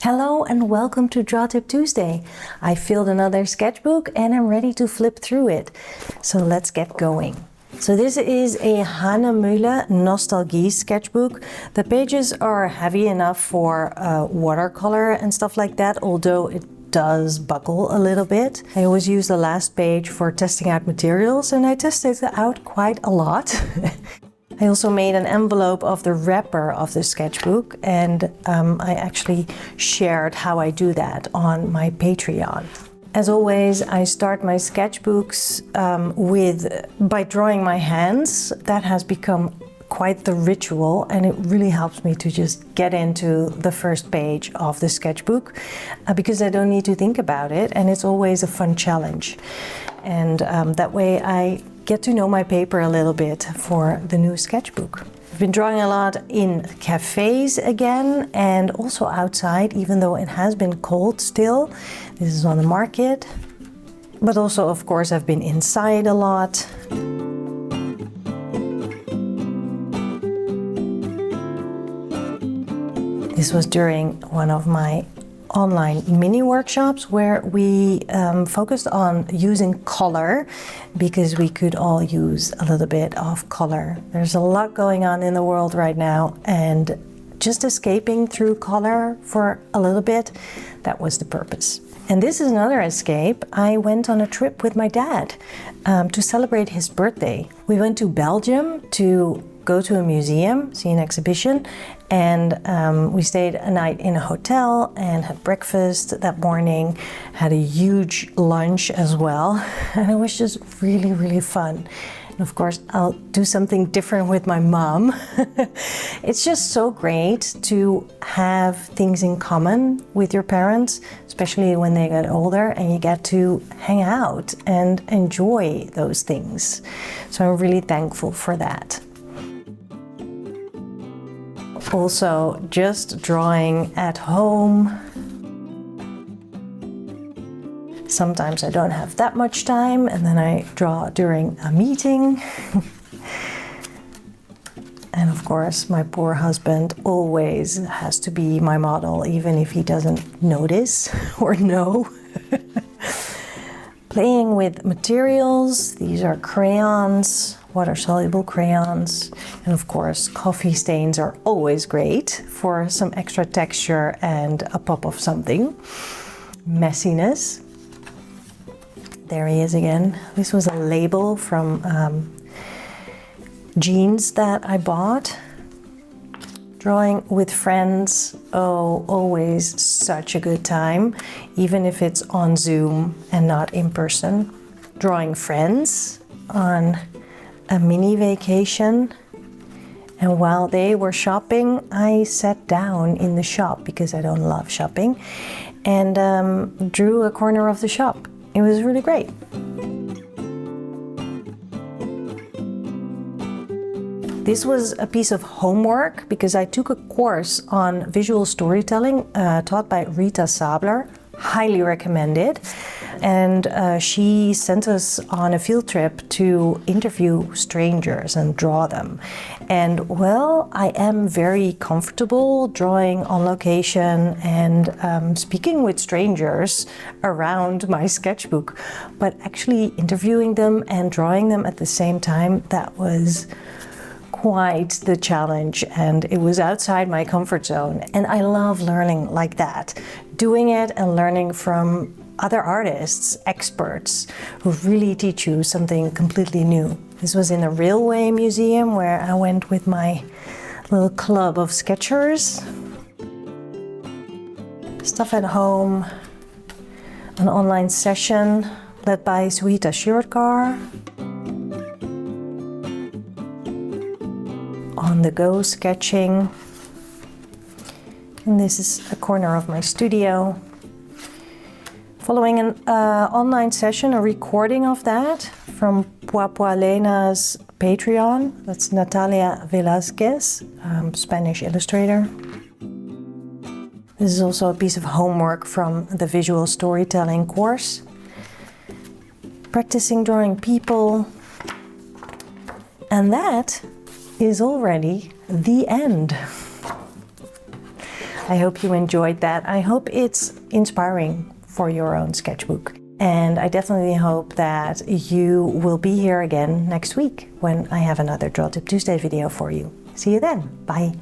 Hello and welcome to Draw Tip Tuesday. I filled another sketchbook and I'm ready to flip through it. So let's get going. So this is a Hahnemühle Nostalgie sketchbook. The pages are heavy enough for watercolor and stuff like that, although it does buckle a little bit. I always use the last page for testing out materials and I tested it out quite a lot. I also made an envelope of the wrapper of the sketchbook and I actually shared how I do that on my Patreon. As always, I start my sketchbooks by drawing my hands. That has become quite the ritual and it really helps me to just get into the first page of the sketchbook because I don't need to think about it and it's always a fun challenge. And that way I get to know my paper a little bit for the new sketchbook. I've been drawing a lot in cafes again and also outside, even though it has been cold still. This is on the market. But also, of course, I've been inside a lot. This was during one of my online mini workshops where we focused on using color because we could all use a little bit of color. There's a lot going on in the world right now and just escaping through color for a little bit, that was the purpose. And this is another escape. I went on a trip with my dad to celebrate his birthday. We went to Belgium to go to a museum, see an exhibition, and we stayed a night in a hotel and had breakfast that morning, had a huge lunch as well, and it was just really, really fun. And of course, I'll do something different with my mom. It's just so great to have things in common with your parents, especially when they get older and you get to hang out and enjoy those things. So I'm really thankful for that. Also, just drawing at home. Sometimes I don't have that much time and then I draw during a meeting. And of course, my poor husband always has to be my model, even if he doesn't notice or know. Playing with materials, these are crayons, water-soluble crayons, and of course coffee stains are always great for some extra texture and a pop of something. Messiness. There he is again. This was a label from jeans that I bought. Drawing with friends, oh, always such a good time, even if it's on Zoom and not in person. Drawing friends on a mini vacation, and while they were shopping, I sat down in the shop because I don't love shopping and drew a corner of the shop. It was really great. This was a piece of homework because I took a course on visual storytelling taught by Rita Sabler. Highly recommended. And she sent us on a field trip to interview strangers and draw them. And well, I am very comfortable drawing on location and speaking with strangers around my sketchbook. But actually interviewing them and drawing them at the same time, that was quite the challenge and it was outside my comfort zone. And I love learning like that, doing it and learning from other artists, experts who really teach you something completely new. This was in a railway museum where I went with my little club of sketchers. Stuff at home, an online session led by Rita Sabler. On the go sketching. And this is a corner of my studio. Following an online session, a recording of that from Puapualena's Patreon. That's Natalia Velasquez, Spanish illustrator. This is also a piece of homework from the visual storytelling course. Practicing drawing people. And that is already the end. I hope you enjoyed that. I hope it's inspiring for your own sketchbook. And I definitely hope that you will be here again next week when I have another Draw Tip Tuesday video for you. See you then. Bye.